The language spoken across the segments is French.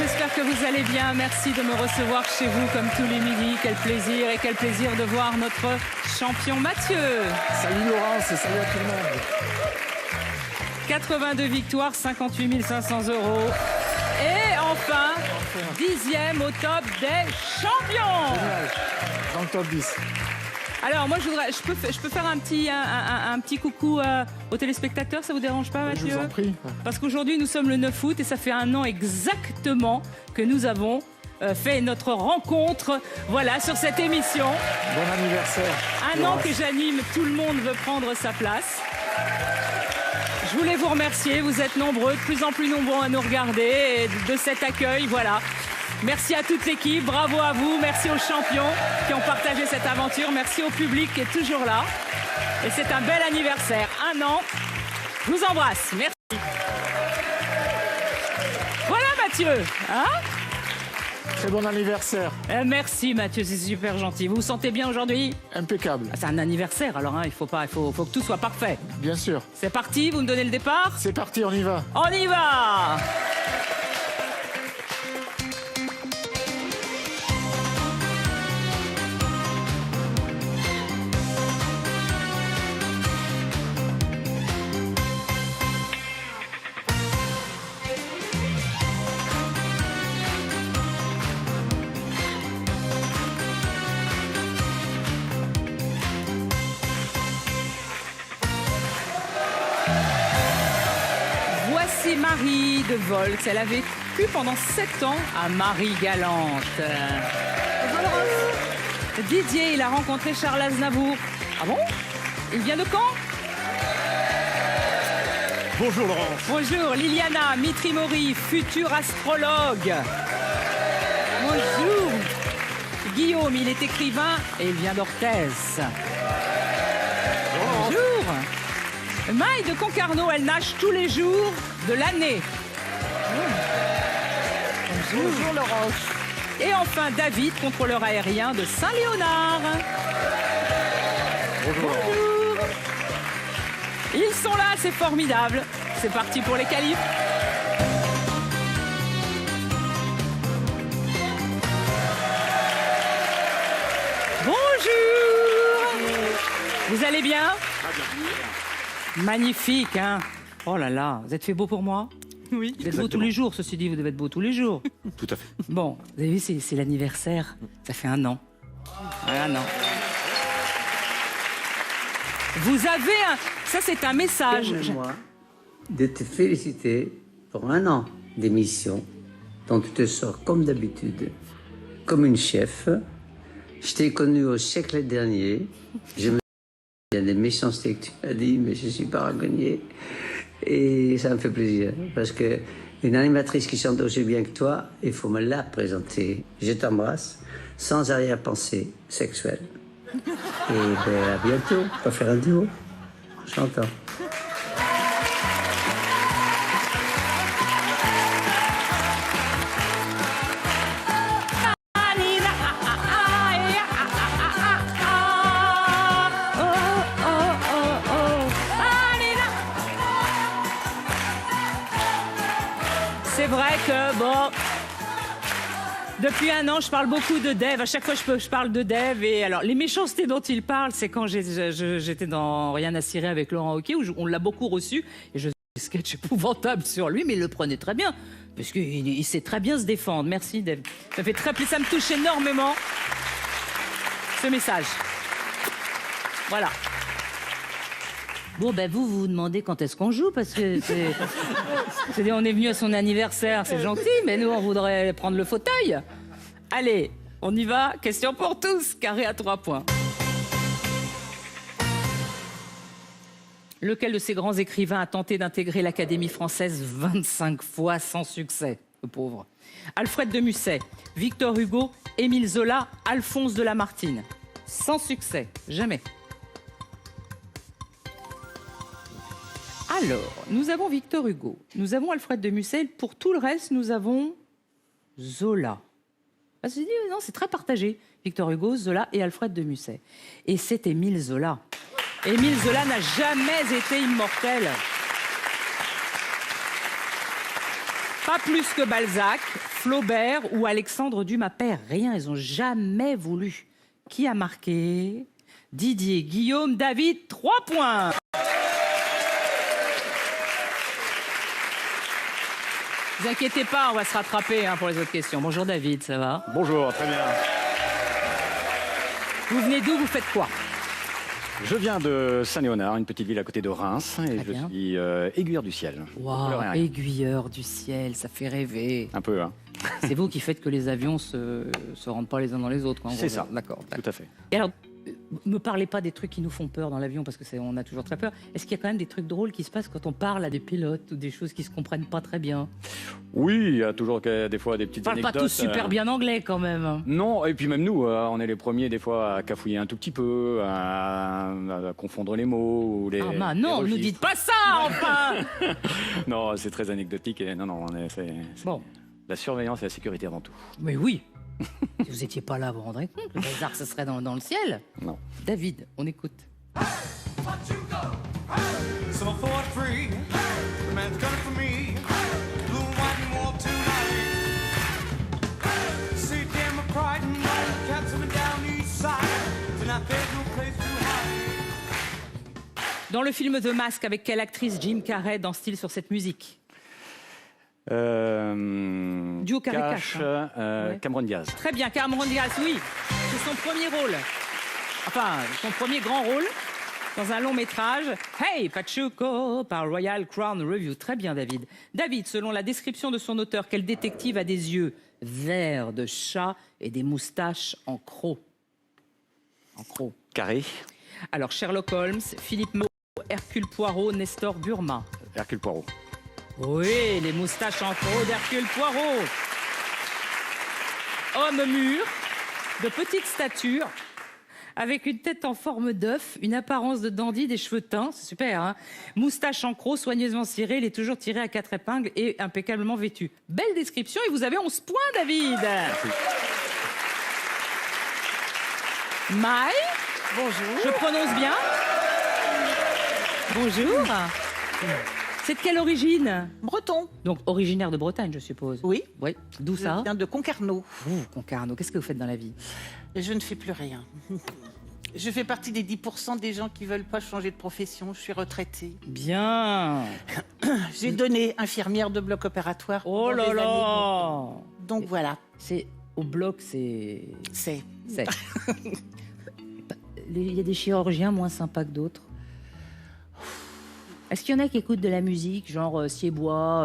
j'espère que vous allez bien. Merci de me recevoir chez vous comme tous les midis. Quel plaisir de voir notre champion Mathieu. Salut Laurence et salut à tout le monde. 82 victoires, 58 500 €. Et enfin, 10e au top des champions. Génial. Dans le top 10. Alors moi je peux faire un petit coucou aux téléspectateurs, ça vous dérange pas Mathieu? Je vous en prie. Parce qu'aujourd'hui nous sommes le 9 août et ça fait un an exactement que nous avons fait notre rencontre, voilà, sur cette émission. Bon anniversaire. Un an que j'anime, tout le monde veut prendre sa place. Je voulais vous remercier, vous êtes nombreux, de plus en plus nombreux à nous regarder et de cet accueil, voilà. Merci à toute l'équipe, bravo à vous, merci aux champions qui ont partagé cette aventure, merci au public qui est toujours là. Et c'est un bel anniversaire, un an. Je vous embrasse, merci. Voilà Mathieu, hein? Très bon anniversaire. Merci Mathieu, c'est super gentil. Vous vous sentez bien aujourd'hui? Impeccable. C'est un anniversaire, alors hein, il faut que tout soit parfait. Bien sûr. C'est parti, vous me donnez le départ? C'est parti, on y va. On y va! Voici Marie de Volx. Elle a vécu pendant 7 ans à Marie-Galante. Didier, il a rencontré Charles Aznavour. Ah bon? Il vient de Caen? Bonjour Laurence. Bonjour Liliana Mitrimori, future astrologue. Bonjour. Guillaume, il est écrivain et il vient d'Orthès. Bonjour. Maï de Concarneau, elle nage tous les jours de l'année. Bonjour Laurence. Et enfin David, contrôleur aérien de Saint-Léonard. Bonjour. Bonjour. Ils sont là, c'est formidable. C'est parti pour les qualifs. Bonjour. Vous allez bien? Magnifique, hein? Oh là là, vous êtes fait beau pour moi? Oui. Vous êtes beau tous les jours, ceci dit, vous devez être beau tous les jours. Tout à fait. Bon, vous avez vu, c'est l'anniversaire. Ça fait un an. Un an. Vous avez un... Ça, c'est un message. Permets-moi de te féliciter pour un an d'émission dont tu te sors comme d'habitude, comme une chef. Je t'ai connu au siècle dernier. Je me il y a des méchancetés que tu as dit, mais je suis paragonnier. Et ça me fait plaisir, parce que une animatrice qui chante aussi bien que toi, il faut me la présenter. Je t'embrasse, sans arrière-pensée sexuelle. Et ben, à bientôt, on va faire un duo. J'entends. C'est vrai que, bon, depuis un an, je parle beaucoup de Dave. À chaque fois, je parle de Dave. Et alors, les méchancetés dont il parle, c'est quand j'étais dans Rien à cirer avec Laurent Wauquiez, où on l'a beaucoup reçu. Et je faisais des sketchs épouvantables sur lui, mais il le prenait très bien. Parce qu'il sait très bien se défendre. Merci, Dave. Ça fait très plaisir. Ça me touche énormément, ce message. Voilà. Bon, ben vous vous demandez quand est-ce qu'on joue, parce que on est venu à son anniversaire, c'est gentil, mais nous, on voudrait prendre le fauteuil. Allez, on y va. Question pour tous, carré à 3 points. Lequel de ces grands écrivains a tenté d'intégrer l'Académie française 25 fois sans succès, le pauvre? Alfred de Musset, Victor Hugo, Émile Zola, Alphonse de Lamartine. Sans succès, jamais. Alors, nous avons Victor Hugo, nous avons Alfred de Musset, pour tout le reste, nous avons Zola. Ah, non, c'est très partagé. Victor Hugo, Zola et Alfred de Musset. Et c'est Émile Zola. Émile Zola n'a jamais été immortel. Pas plus que Balzac, Flaubert ou Alexandre Dumas? Père, rien, ils ont jamais voulu. Qui a marqué? Didier, Guillaume, David, 3 points. Ne vous inquiétez pas, on va se rattraper pour les autres questions. Bonjour David, ça va? Bonjour, très bien. Vous venez d'où? Vous faites quoi? Je viens de Saint-Léonard, une petite ville à côté de Reims, et Très je bien. suis aiguilleur du ciel. Waouh, aiguilleur du ciel, ça fait rêver. Un peu, hein. C'est vous qui faites que les avions se rendent pas les uns dans les autres, quoi. En C'est gros. ça. D'accord. Tout à fait. Et alors, me parlez pas des trucs qui nous font peur dans l'avion, parce que on a toujours très peur. Est-ce qu'il y a quand même des trucs drôles qui se passent quand on parle à des pilotes ou des choses qui se comprennent pas très bien? Oui, il y a toujours des fois des petites On parle anecdotes. pas tous super bien anglais quand même. Non, et puis même nous, on est les premiers des fois à cafouiller un tout petit peu, à confondre les mots ou les. Ah les non, ne registres. dites pas ça, enfin. Non, c'est très anecdotique et non, c'est Bon, la surveillance et la sécurité avant tout. mais oui. Si vous étiez pas là, vous vous rendrez compte, le bazar, ce serait dans le ciel. Non. David, on écoute. So for free, the man's gunning for me. Blue, white, and war tonight. See, damn, my pride and might. Cats coming down the east side. Tonight there's no place to hide. Dans le film The Mask, avec quelle actrice Jim Carrey danse-t-il sur cette musique? Duo Carré Cash, Cash, Ouais. Cameron Diaz. Très bien, Cameron Diaz, oui. C'est son premier rôle. Enfin, son premier grand rôle dans un long métrage. Hey, Pachuco, par Royal Crown Review. Très bien, David. David, selon la description de son auteur, quel détective a des yeux verts de chat et des moustaches en croc? En croc. Carré, Alors, Sherlock Holmes, Philippe Meursault, Hercule Poirot, Nestor Burma. Hercule Poirot. Oui, les moustaches en croc d'Hercule Poirot. Homme mûr, de petite stature, avec une tête en forme d'œuf, une apparence de dandy, des cheveux teints, c'est super, hein. Moustache en croc, soigneusement cirée, il est toujours tiré à 4 épingles et impeccablement vêtu. Belle description et vous avez 11 points, David. Maï, Bonjour. je prononce bien. Bonjour. C'est de quelle origine? Breton. Donc originaire de Bretagne, je suppose. Oui. Oui. D'où Je ça? viens de Concarneau. Concarneau. Qu'est-ce que vous faites dans la vie? Et je ne fais plus rien. Je fais partie des 10% des gens qui veulent pas changer de profession. Je suis retraitée. Bien. J'ai donné infirmière de bloc opératoire. Oh dans là des années. là. Donc voilà, C'est au bloc, c'est. c'est. Il y a des chirurgiens moins sympas que d'autres. Est-ce qu'il y en a qui écoutent de la musique, genre Siebois,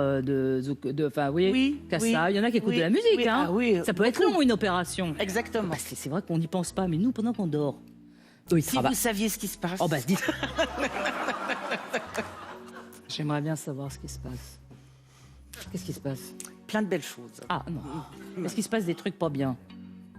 enfin, oui, Oui, Cassa. oui, Il y en a qui écoutent oui, de la musique, oui, hein. ah oui, Ça peut être long, une opération. Exactement. Parce que c'est vrai qu'on n'y pense pas, mais nous, pendant qu'on dort, eux, ils Si travaillent. vous saviez ce qui se passe. Oh bah dites. J'aimerais bien savoir ce qui se passe. Qu'est-ce qui se passe? Plein de belles choses. Ah non. Est-ce qu'il se passe des trucs pas bien?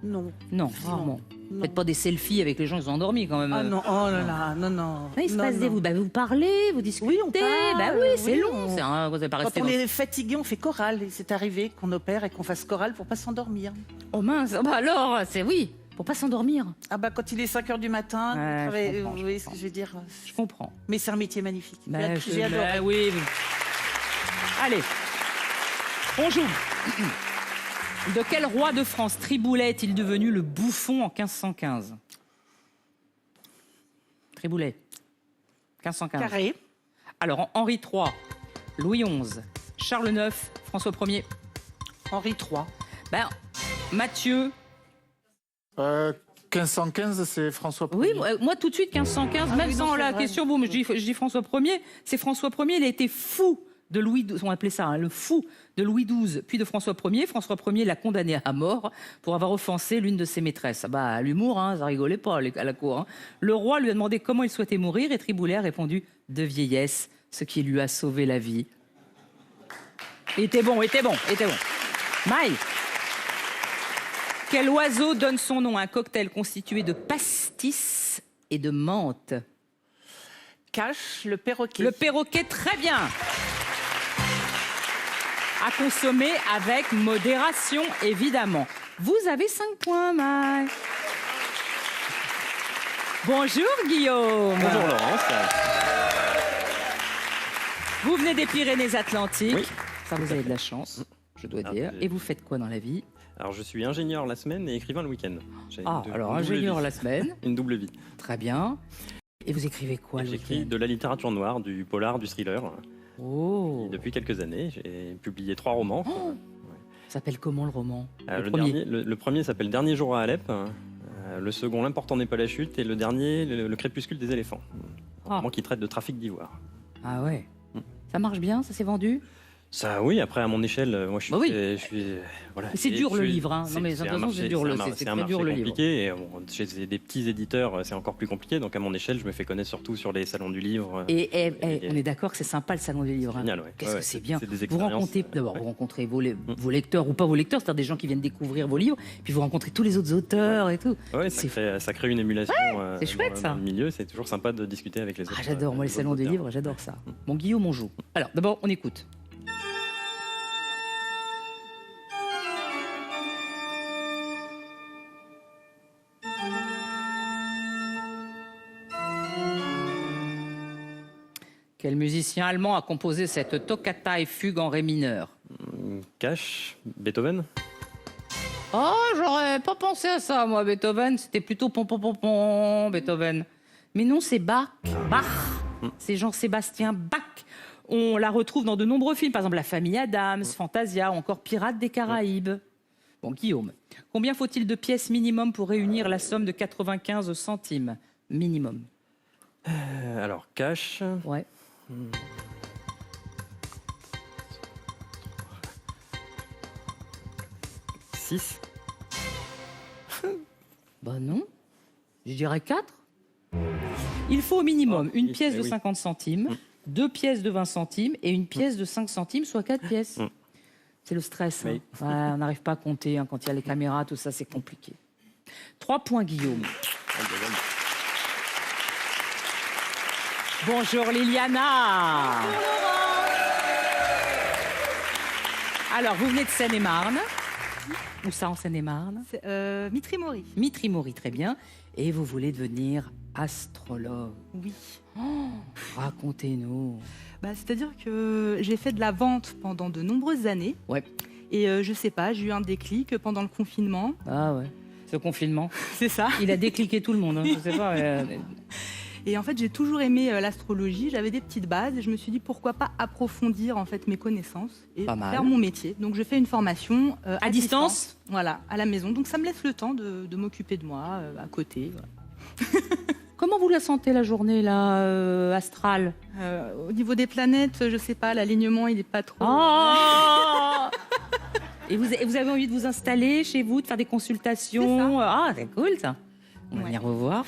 Non. Non, rarement. non. Faites pas des selfies avec les gens qui sont endormis quand même. Ah non, oh là là, non, non. Ah, il se Non, passe des... non. Vous parlez, vous discutez. Oui, on parle, Bah oui, c'est oui, long. on- Vous n'avez pas Quand resté on dans... est fatigué, on fait chorale. Et c'est arrivé qu'on opère et qu'on fasse chorale pour pas s'endormir. Oh mince, bah alors, c'est oui, pour pas s'endormir. Ah bah quand il est 5h du matin, Ouais, vous travaillez- je comprends, vous je voyez ce comprends. que je veux dire. Je comprends. Mais c'est un métier magnifique. Bah, J'ai adoré. oui. Allez, on joue. De quel roi de France Triboulet est-il devenu le bouffon en 1515? Triboulet, 1515. Carré. Alors, Henri III, Louis XI, Charles IX, François Ier. Henri III. Ben, Mathieu. 1515, c'est François Oui, Ier. moi tout de suite 1515, même oui, non, sans c'est la vrai. question, je dis François Ier. C'est François Ier, il a été fou de Louis XII, on appelait ça le fou de Louis XII, puis de François Ier. François Ier l'a condamné à mort pour avoir offensé l'une de ses maîtresses. Ah bah, l'humour, hein, ça rigolait pas à la cour. Hein. Le roi lui a demandé comment il souhaitait mourir et Triboulet a répondu de vieillesse, ce qui lui a sauvé la vie. Il était bon. Maï. Quel oiseau donne son nom à un cocktail constitué de pastis et de menthe? Cache le perroquet. Le perroquet, très bien. À consommer avec modération, évidemment. Vous avez 5 points, Maï. Bonjour, Guillaume. Bonjour Laurence. Vous venez des Pyrénées-Atlantiques. Oui. Ça, vous avez de la chance. je dois Ah, dire. j'ai- Et vous faites quoi dans la vie? Alors, je suis ingénieur la semaine et écrivain le week-end. J'ai Ah, une alors double ingénieur vie. la semaine. Une double vie. Très bien. Et vous écrivez quoi le J'écris week-end? de la littérature noire, du polar, du thriller. Oh, Depuis quelques années, j'ai publié 3 romans. ça s'appelle comment le roman? Le premier. dernier, le premier s'appelle Dernier jour à Alep. Le second, L'important n'est pas la chute. Et le dernier, Le crépuscule des éléphants. Un Ah. roman qui traite de trafic d'ivoire. Ah ouais. Mm. Ça marche bien, ça s'est vendu? Ça, oui, après, à mon échelle, moi, je suis. Bah oui. je suis voilà. Mais c'est Et dur, je le suis- livre, hein. Non, mais de toute un façon, marché- c'est dur, un mar- c'est un très marché dur, le livre. compliqué. Et bon, chez des petits éditeurs, c'est encore plus compliqué. Donc, à mon échelle, je me fais connaître surtout sur les salons du livre. Et on est d'accord que c'est sympa le salon des livres. Hein. Génial, ouais. Qu'est-ce Ouais, que c'est bien. c'est des Vous expériences, rencontrez, d'abord, ouais. vous rencontrez vos lecteurs ou pas vos lecteurs, c'est-à-dire des gens qui viennent découvrir vos livres, puis vous rencontrez tous les autres auteurs et tout. Ouais, C'est- ça crée une émulation c'est chouette, dans ça. le milieu. C'est toujours sympa de discuter avec les autres. Ah, j'adore, moi, les salons des auteurs. livres, j'adore ça. Bon, Guillaume, on joue. Alors, d'abord, on écoute. Quel musicien allemand a composé cette toccata et fugue en ré mineur? Cash, Beethoven. Oh, j'aurais pas pensé à ça, moi, Beethoven. C'était plutôt pom pom pom pom, Beethoven. Mais non, c'est Bach. Bach. C'est Jean-Sébastien Bach. On la retrouve dans de nombreux films, par exemple La Famille Adams, Fantasia ou encore Pirates des Caraïbes. Bon, Guillaume, combien faut-il de pièces minimum pour réunir la somme de 95 centimes minimum? Alors, cash. Ouais. Six. Bah non. Je dirais 4. Il faut au minimum une oui, pièce eh de oui. 50 centimes, 2 pièces de 20 centimes et une pièce de 5 centimes, soit 4 pièces. C'est le stress. Hein. Oui. Ouais, on n'arrive pas à compter hein, quand il y a les caméras, tout ça, c'est compliqué. 3 points, Guillaume. Bonjour, Liliana. Alors, vous venez de Seine-et-Marne. Où ça, en Seine-et-Marne? Mitry-Mori. Mitry-Mori, très bien. Et vous voulez devenir astrologue. Oui. Racontez-nous. C'est-à-dire que j'ai fait de la vente pendant de nombreuses années. Ouais. Et je sais pas, j'ai eu un déclic pendant le confinement. Ah ouais. Ce confinement, C'est ça. il a décliqué tout le monde. Hein. Je sais pas. Et en fait, j'ai toujours aimé l'astrologie. J'avais des petites bases et je me suis dit pourquoi pas approfondir en fait mes connaissances et Pas mal. faire mon métier. Donc je fais une formation À distance. Voilà, à la maison. Donc ça me laisse le temps de m'occuper de moi à côté. Voilà. Comment vous la sentez la journée là, astrale? Au niveau des planètes, je sais pas, l'alignement il est pas trop. Oh Et vous avez envie de vous installer chez vous, de faire des consultations? Ah, c'est cool ça. On va Ouais. venir vous voir.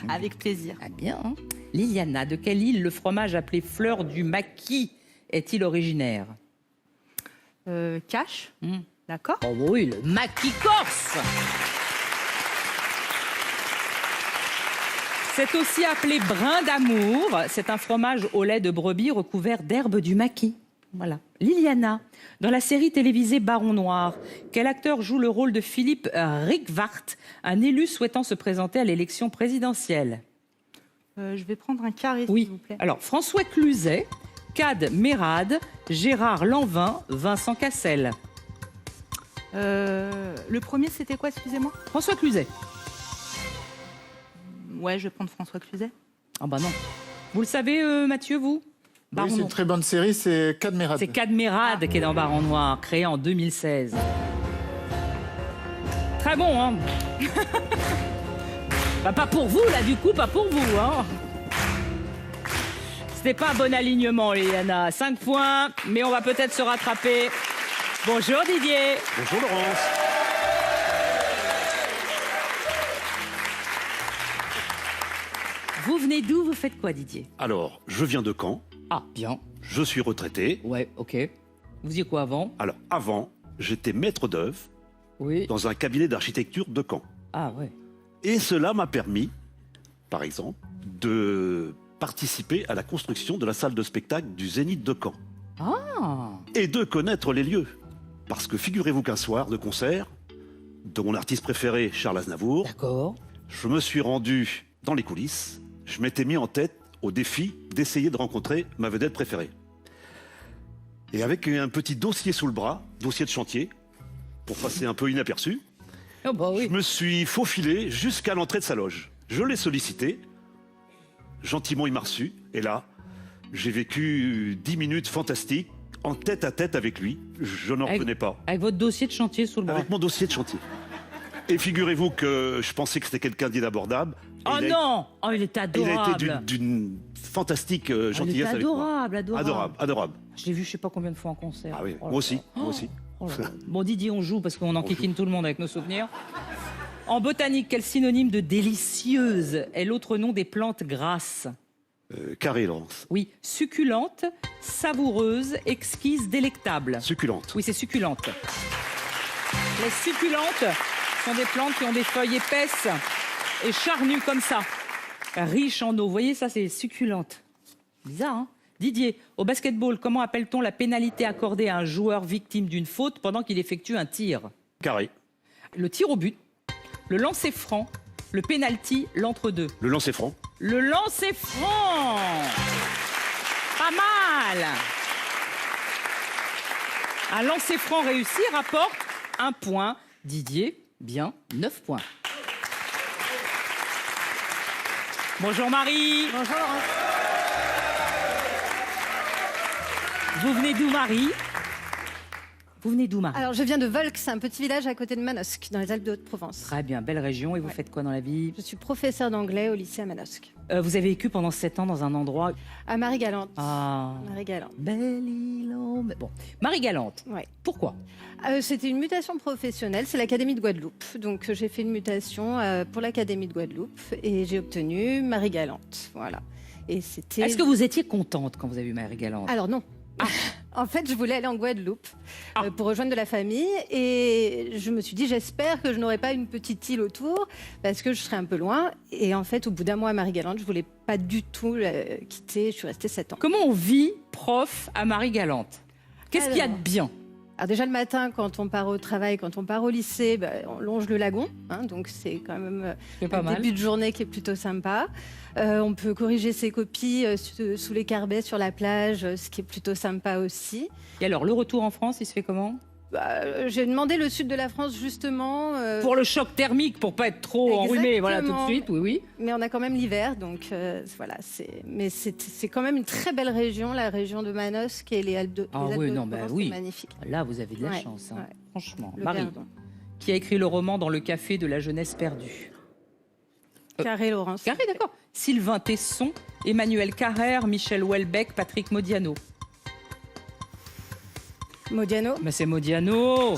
Avec plaisir. Ah bien. Hein. Liliana, de quelle île le fromage appelé fleur du maquis est-il originaire? Cash, d'accord. Oh oui, le maquis corse. C'est aussi appelé brin d'amour. C'est un fromage au lait de brebis recouvert d'herbe du maquis. Voilà. Liliana, dans la série télévisée Baron Noir, quel acteur joue le rôle de Philippe Rickwart, un élu souhaitant se présenter à l'élection présidentielle? Je vais prendre un carré, Oui. s'il vous plaît. Alors, François Cluzet, Cad Merad, Gérard Lanvin, Vincent Cassel. Le premier, c'était quoi, excusez-moi? François Cluzet. Ouais, je vais prendre François Cluzet. Ah bah non. Vous le savez, Mathieu, vous? Oui, Baron c'est une Noir. très bonne série, c'est Cadmerade. C'est Cadmerade qui est dans Baron Noir, créé en 2016. Très bon, hein? Bah, pas pour vous, là, du coup, pas pour vous, hein? C'était pas un bon alignement, Liliana. 5 points, mais on va peut-être se rattraper. Bonjour, Didier. Bonjour Laurence. Vous venez d'où? Vous faites quoi, Didier? Alors, je viens de Caen, Ah, bien. je suis retraité. Ouais, ok. Vous faisiez quoi avant? Alors, avant, j'étais maître d'œuvre Oui. dans un cabinet d'architecture de Caen. Ah, ouais. Et cela m'a permis, par exemple, de participer à la construction de la salle de spectacle du Zénith de Caen. Ah! Et de connaître les lieux. Parce que figurez-vous qu'un soir de concert, de mon artiste préféré, Charles Aznavour, D'accord. je me suis rendu dans les coulisses. Je m'étais mis en tête au défi d'essayer de rencontrer ma vedette préférée. Et avec un petit dossier sous le bras, dossier de chantier, pour passer un peu inaperçu, Oh bah oui. je me suis faufilé jusqu'à l'entrée de sa loge. Je l'ai sollicité. Gentiment, il m'a reçu. Et là, j'ai vécu 10 minutes fantastiques en tête à tête avec lui. Je n'en revenais pas. Avec votre dossier de chantier sous le bras. Avec mon dossier de chantier. Et figurez-vous que je pensais que c'était quelqu'un d'inabordable. Et Oh non! Oh, il était il a adorable. été d'une fantastique Oh, il était gentillesse avec moi. adorable. Adorable. Je l'ai vu je sais pas combien de fois en concert. Ah oui, Oh là moi aussi, là. moi aussi. Oh là là. Bon, Didier, on joue parce qu'on enquiquine tout le monde avec nos souvenirs. En botanique, quel synonyme de délicieuse est l'autre nom des plantes grasses? Carré, Laurence. Oui, succulente, savoureuse, exquise, délectable. Succulente. Oui, c'est succulente. Les succulentes sont des plantes qui ont des feuilles épaisses et charnues comme ça, riches en eau. Vous voyez, ça, c'est succulente. Bizarre, hein? Didier, au basketball, comment appelle-t-on la pénalité accordée à un joueur victime d'une faute pendant qu'il effectue un tir? Carré. Le tir au but, le lancer franc, le penalty, l'entre-deux. Le lancer franc. Le lancer franc! Pas mal! Un lancer franc réussi rapporte 1 point. Didier, bien 9 points. Bonjour Marie. Bonjour. Vous venez d'où Marie? Vous venez d'où Marie? Alors, je viens de Volx, un petit village à côté de Manosque, dans les Alpes de Haute-Provence. Très bien, belle région. Et vous Ouais. faites quoi dans la vie? Je suis professeure d'anglais au lycée à Manosque. Vous avez vécu pendant 7 ans dans un endroit... À Marie-Galante. Ah, Marie-Galante. belle île en... Bon, Marie-Galante. Ouais. Pourquoi? C'était une mutation professionnelle, c'est l'Académie de Guadeloupe. Donc, j'ai fait une mutation pour l'Académie de Guadeloupe et j'ai obtenu Marie-Galante. Voilà. Et c'était... Est-ce que vous étiez contente quand vous avez eu Marie-Galante? Alors non. En fait, je voulais aller en Guadeloupe pour rejoindre de la famille et je me suis dit, j'espère que je n'aurai pas une petite île autour parce que je serais un peu loin. Et en fait, au bout d'un mois à Marie-Galante, je voulais pas du tout quitter. Je suis restée 7 ans. Comment on vit prof à Marie-Galante? Qu'est-ce qu'il y a de bien? Alors déjà le matin, quand on part au travail, quand on part au lycée, on longe le lagon, hein, donc c'est quand même C'est pas un mal. début de journée qui est plutôt sympa. On peut corriger ses copies sous les carbets sur la plage, ce qui est plutôt sympa aussi. Et alors, le retour en France, il se fait comment? J'ai demandé le sud de la France justement. Pour le choc thermique, pour pas être trop enrhumé, voilà, tout de Exactement. suite, oui, oui. Mais on a quand même l'hiver, donc voilà. Mais c'est quand même une très belle région, la région de Manosque et les Alpes de Ah les Alpes oui, de non, bah Haute-Provence, oui. c'est magnifique. Là, vous avez de la Ouais, chance, hein. ouais. Franchement. Le Marie, Verdon. qui a écrit le roman Dans le café de la jeunesse perdue. Carré Laurence. Carré, d'accord. Sylvain Tesson, Emmanuel Carrère, Michel Houellebecq, Patrick Modiano. Modiano. Mais c'est Modiano.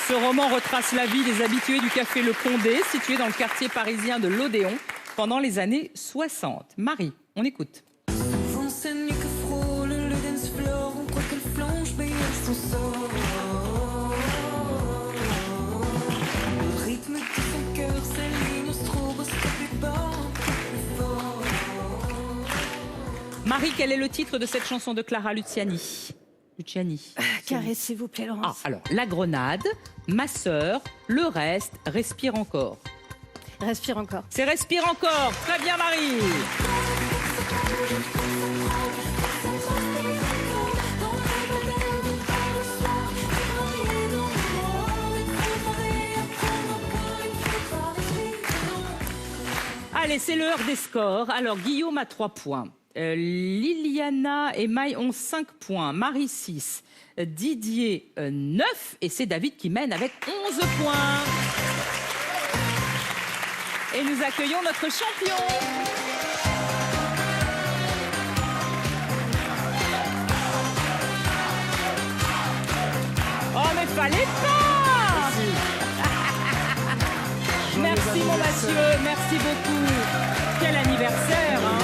Ce roman retrace la vie des habitués du café Le Condé, situé dans le quartier parisien de l'Odéon, pendant les années 60. Marie, on écoute. Vent nuit que frôle le dance floor, on croit qu'elle flanche, mais elle s'en sort. Le rythme de son cœur s'aligne au stroboscope et bat plus fort. Marie, quel est le titre de cette chanson de Clara Luciani? Carré, s'il vous plaît, Ah, Laurence. alors, La Grenade, Ma sœur, Le reste, Respire encore. Respire encore. C'est Respire encore. Très bien, Marie. Allez, c'est l'heure des scores. Alors, Guillaume a 3 points. Liliana et Maï ont 5 points. Marie 6. Didier 9. Et c'est David qui mène avec 11 points. Et nous accueillons notre champion. Oh, mais fallait pas! Merci mon Mathieu, merci beaucoup. Quel anniversaire, hein?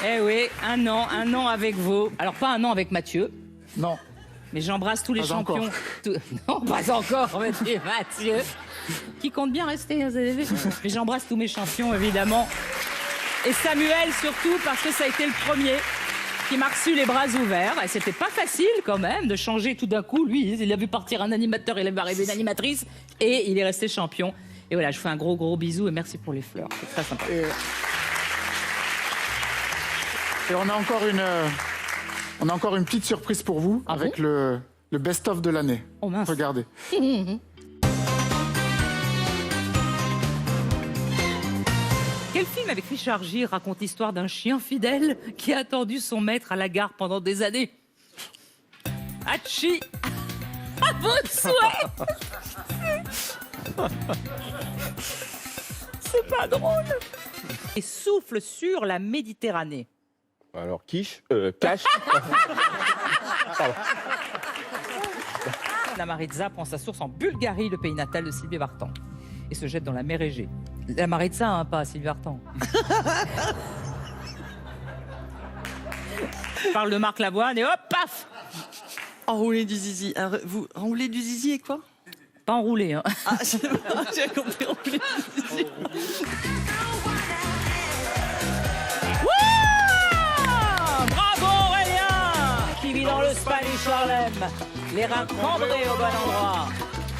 Eh oui, un an avec vous. Alors pas un an avec Mathieu. Non. Mais j'embrasse tous les Pas champions. encore. Non, pas encore, Mathieu. Qui compte bien rester, vous avez vu. Mais j'embrasse tous mes champions, évidemment. Et Samuel, surtout, parce que ça a été le premier qui m'a reçu les bras ouverts. Et c'était pas facile, quand même, de changer tout d'un coup. Lui, il a vu partir un animateur, il a vu arriver une animatrice. Et il est resté champion. Et voilà, je fais un gros bisou et merci pour les fleurs. C'est très sympa. Et on a encore une petite surprise pour vous avec le best-of de l'année. Oh mince. Regardez. Quel film avec Richard Gere raconte l'histoire d'un chien fidèle qui a attendu son maître à la gare pendant des années? Hachi. À votre souhait. C'est pas drôle. Et souffle sur la Méditerranée. Alors, quiche, cache. La Maritza prend sa source en Bulgarie, le pays natal de Sylvie Vartan, et se jette dans la mer Égée. La Maritza, hein, pas Sylvie Vartan. Parle de Marc Lavoine et hop, paf. Enrouler du zizi. Vous enrouler du zizi et quoi? Pas enroulé, hein. Ah, j'ai compris, enrouler du zizi. Bravo Aurélien, qui vit dans le Spanish Harlem, les reins cambrés au bon endroit.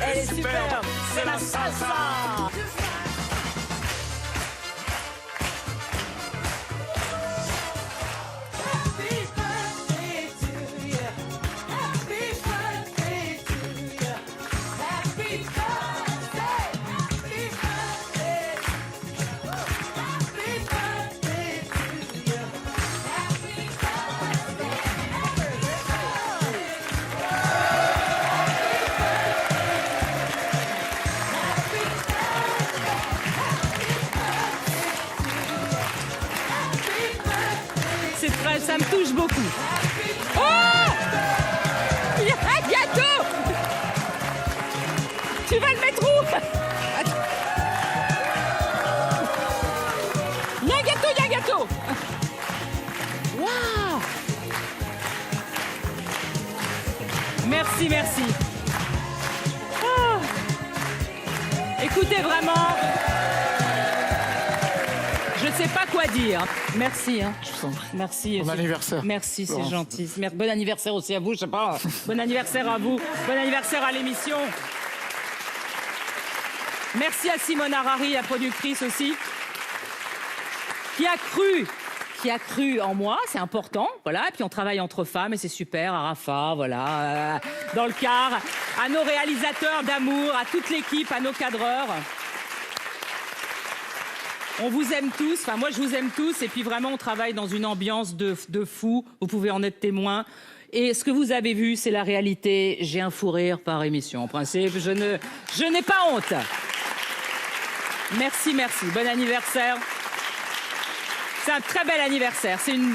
Elle est superbe, c'est la salsa. Ça me touche beaucoup. Oh! Il y a un gâteau! Tu vas le mettre où? Il y a un gâteau, il y a un gâteau! Waouh! Merci, merci. Oh. Écoutez, vraiment, je ne sais pas quoi dire. Merci. Hein. Merci. Bon anniversaire. Merci, c'est gentil. Bon anniversaire aussi à vous, je sais pas. Bon anniversaire à vous. Bon anniversaire à l'émission. Merci à Simone Harari, la productrice aussi, qui a cru en moi, c'est important, voilà. Et puis on travaille entre femmes et c'est super. À Rafa, voilà, dans le car, à nos réalisateurs d'amour, à toute l'équipe, à nos cadreurs. On vous aime tous, enfin moi je vous aime tous, et puis vraiment on travaille dans une ambiance de fou, vous pouvez en être témoin. Et ce que vous avez vu, c'est la réalité. J'ai un fou rire par émission. En principe, je n'ai pas honte. Merci, merci. Bon anniversaire. C'est un très bel anniversaire. C'est une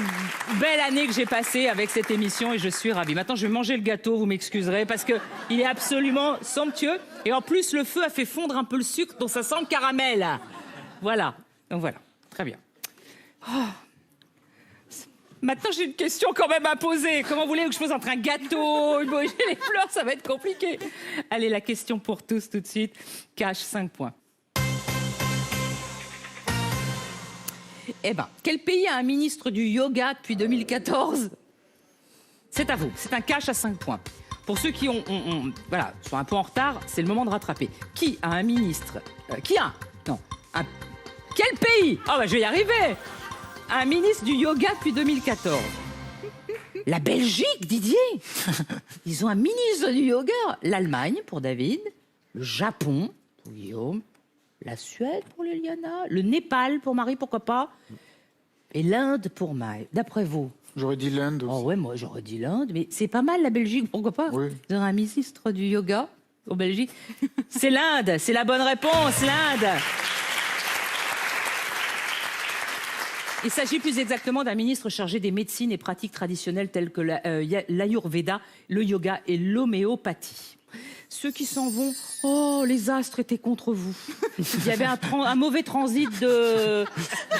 belle année que j'ai passée avec cette émission et je suis ravie. Maintenant, je vais manger le gâteau, vous m'excuserez, parce qu'il est absolument somptueux. Et en plus, le feu a fait fondre un peu le sucre, donc ça sent le caramel. Voilà. Donc voilà, très bien. Oh. Maintenant, j'ai une question quand même à poser. Comment voulez-vous que je pose entre un gâteau, une bougie, les fleurs? Ça va être compliqué. Allez, la question pour tous tout de suite. Cash 5 points. Eh ben, quel pays a un ministre du yoga depuis 2014? C'est à vous. C'est un cash à 5 points. Pour ceux qui voilà, sont un peu en retard, c'est le moment de rattraper. Qui a un ministre Quel pays? Oh, bah, je vais y arriver. Un ministre du yoga depuis 2014. La Belgique, Didier. Ils ont un ministre du yoga. L'Allemagne pour David, le Japon pour Guillaume, la Suède pour Liliana, le Népal pour Marie, pourquoi pas, et l'Inde pour Maë. D'après vous? J'aurais dit l'Inde aussi. Oh ouais, moi j'aurais dit l'Inde, mais c'est pas mal la Belgique, pourquoi pas? Oui. Ils ont un ministre du yoga en Belgique. C'est l'Inde, c'est la bonne réponse, l'Inde. Il s'agit plus exactement d'un ministre chargé des médecines et pratiques traditionnelles telles que l'Ayurveda, le yoga et l'homéopathie. Ceux qui s'en vont, oh, les astres étaient contre vous. Il y avait un mauvais transit de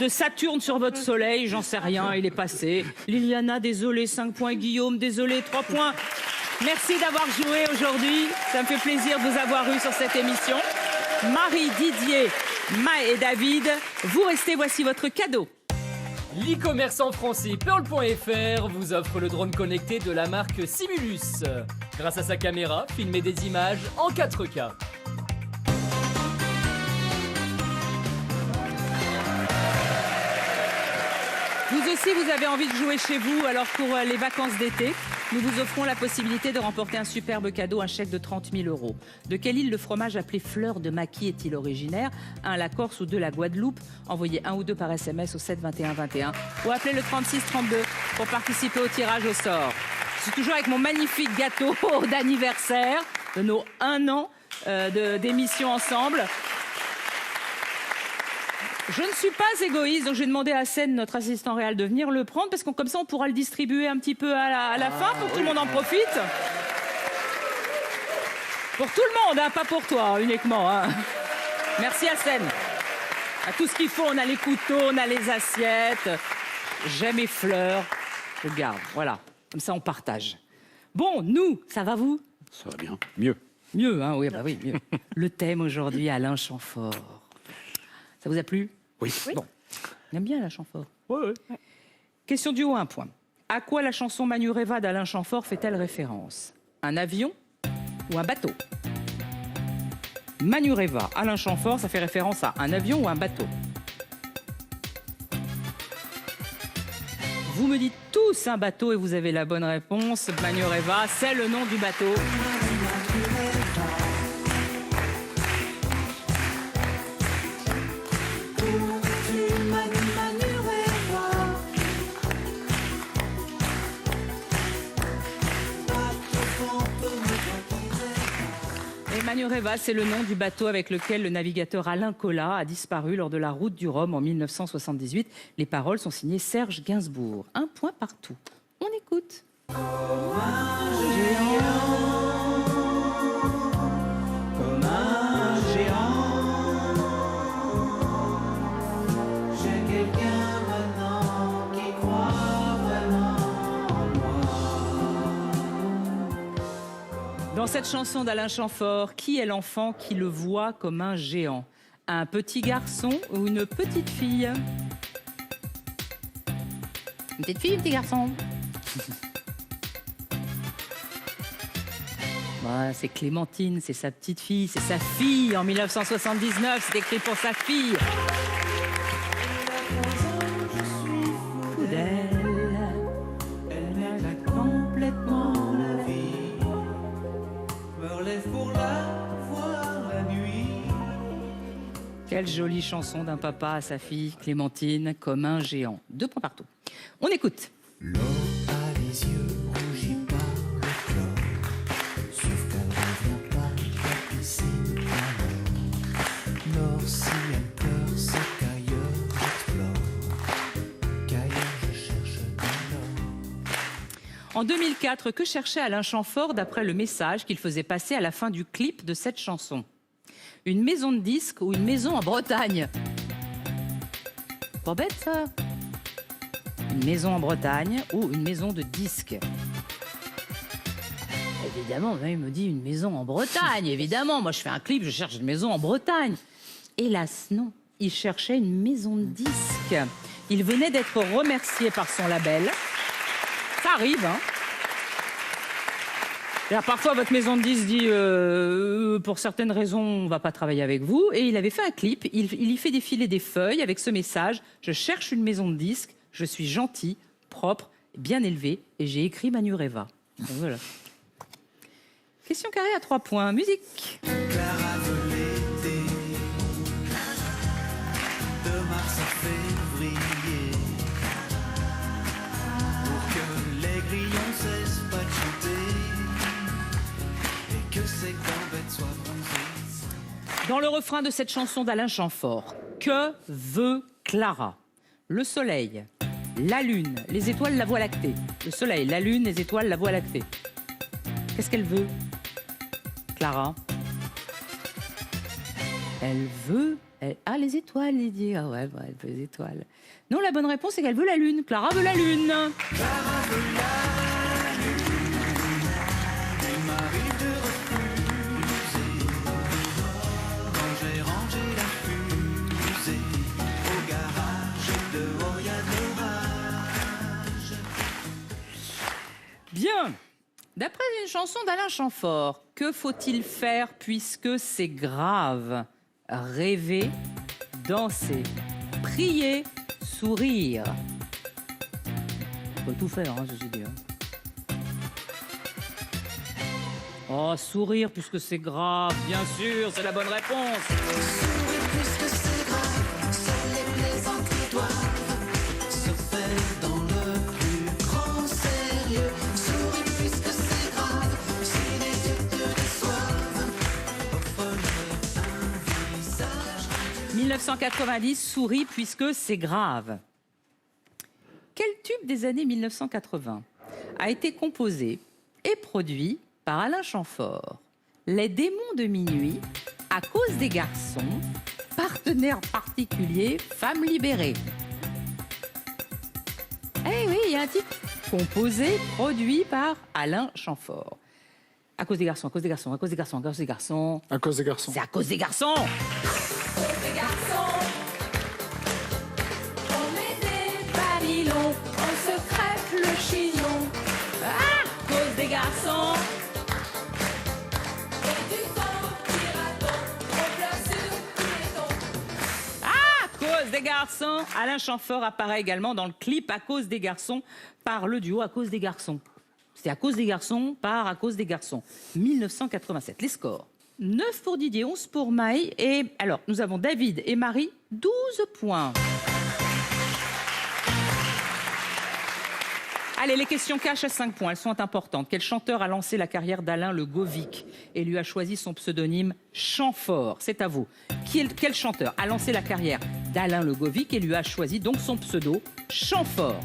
Saturne sur votre soleil, j'en sais rien, il est passé. Liliana, désolé, 5 points. Guillaume, désolé, 3 points. Merci d'avoir joué aujourd'hui. Ça me fait plaisir de vous avoir eu sur cette émission. Marie, Didier, Maë et David, vous restez, voici votre cadeau. L'e-commerçant français Pearl.fr vous offre le drone connecté de la marque Simulus. Grâce à sa caméra, filmez des images en 4K. Vous Vous aussi, vous avez envie de jouer chez vous. Alors pour les vacances d'été, nous vous offrons la possibilité de remporter un superbe cadeau, un chèque de 30 000 €. De quelle île le fromage appelé Fleur de Maquis est-il originaire? 1, la Corse ou 2, la Guadeloupe. Envoyez 1 ou 2 par SMS au 7 21 21 ou appelez le 36 32 pour participer au tirage au sort. Je suis toujours avec mon magnifique gâteau d'anniversaire de nos 1 an d'émission ensemble. Je ne suis pas égoïste, donc j'ai demandé à Sen, notre assistant réel, de venir le prendre, parce que comme ça, on pourra le distribuer un petit peu à la fin, pour que tout le monde en profite. Pour tout le monde, hein, pas pour toi uniquement. Hein. Merci à Sen. À tout ce qu'il faut, on a les couteaux, on a les assiettes. J'aime mes fleurs, je garde. Voilà, comme ça, on partage. Bon, nous, ça va vous? Ça va bien. Mieux. Mieux, hein, oui, bah oui, mieux. Le thème aujourd'hui, Alain Chamfort. Ça vous a plu? Oui. Bon. On aime bien Alain Chamfort. Ouais. Question du haut, 1 point. À quoi la chanson Manureva d'Alain Chamfort fait-elle référence? Un avion ou un bateau? Manureva, Alain Chamfort, ça fait référence à un avion ou un bateau? Vous me dites tous un bateau et vous avez la bonne réponse. Manureva, c'est le nom du bateau. Manureva, c'est le nom du bateau avec lequel le navigateur Alain Colas a disparu lors de la route du Rhum en 1978. Les paroles sont signées Serge Gainsbourg. 1 point partout. On écoute. Comme un géant, j'ai quelqu'un maintenant qui croit vraiment en moi. Dans cette chanson d'Alain Chamfort, qui est l'enfant qui le voit comme un géant? Un petit garçon ou une petite fille? Une petite fille, un petit garçon? Ouais, c'est Clémentine, c'est sa petite fille, c'est sa fille en 1979, c'est écrit pour sa fille. Fou d'elle, Elle m'éclate complètement la vie. Me relève pour la voir la nuit. Quelle jolie chanson d'un papa à sa fille, Clémentine, comme un géant. 2 points partout. On écoute. L'eau a les yeux rougis par le chlore, sauf qu'elle revient pas de la piscine alors. L'or, si elle pleure, c'est qu'ailleurs j'explore, qu'ailleurs je cherche de l'or. En 2004, que cherchait Alain Chamfort d'après le message qu'il faisait passer à la fin du clip de cette chanson? Une maison de disques ou une maison en Bretagne? Pas bête ça? Une maison en Bretagne ou une maison de disques? Évidemment, il me dit une maison en Bretagne, évidemment. Moi, je fais un clip, je cherche une maison en Bretagne. Hélas, non. Il cherchait une maison de disques. Il venait d'être remercié par son label. Ça arrive, hein. Alors, parfois, votre maison de disques dit pour certaines raisons, on ne va pas travailler avec vous. Et il avait fait un clip. Il y fait défiler des feuilles avec ce message: je cherche une maison de disques. Je suis gentil, propre, bien élevé et j'ai écrit Manureva. Donc, voilà. Question carrée à 3 points. Musique. Clara veut l'été, de mars à février, pour que les grillons cessent pas de chanter et que ces gambettes soient bronzées. Dans le refrain de cette chanson d'Alain Chamfort, que veut Clara? Le soleil, la lune, les étoiles, la voie lactée. Le soleil, la lune, les étoiles, la voie lactée. Qu'est-ce qu'elle veut, Clara? Elle veut... Ah, les étoiles, Lydie. Ah ouais, elle veut les étoiles. Non, la bonne réponse, c'est qu'elle veut la lune. Clara veut la lune. Clara veut la lune, il m'arrive de refuser quand j'ai rangé la fusée au garage, dehors y a de l'orage. Bien. D'après une chanson d'Alain Chamfort, que faut-il faire puisque c'est grave? Rêver, danser, prier, sourire. peut tout faire, hein, ceci dit. Oh, sourire puisque c'est grave, bien sûr, c'est la bonne réponse. Sourire puisque c'est grave, seules les plaisanteries doivent se faire dans le plus grand sérieux. Sourire puisque c'est grave, si les yeux te déçoivent, offre-leur un visage. 1990, souris puisque c'est grave. Quel tube des années 1980 a été composé et produit par Alain Chamfort? Les démons de minuit, à cause des garçons, partenaire particulier, femme libérée. Eh oui, il y a un titre composé, produit par Alain Chamfort. À cause des garçons, à cause des garçons, à cause des garçons, à cause des garçons. À cause des garçons. C'est à cause des garçons. Des garçons, on met des babylons, on se crêpe le chignon. À cause des garçons. Et du temps, piraton, on pleure sur tous les tons. À cause des garçons. Alain Chamfort apparaît également dans le clip À cause des garçons par le duo À cause des garçons. C'est À cause des garçons par À cause des garçons. 1987. Les scores. 9 pour Didier, 11 pour Maï. Et alors, nous avons David et Marie, 12 points. Allez, les questions cash à 5 points, elles sont importantes. Quel chanteur a lancé la carrière d'Alain Le Govic et lui a choisi son pseudonyme Chamfort? C'est à vous. Quel chanteur a lancé la carrière d'Alain Le Govic et lui a choisi donc son pseudo Chamfort?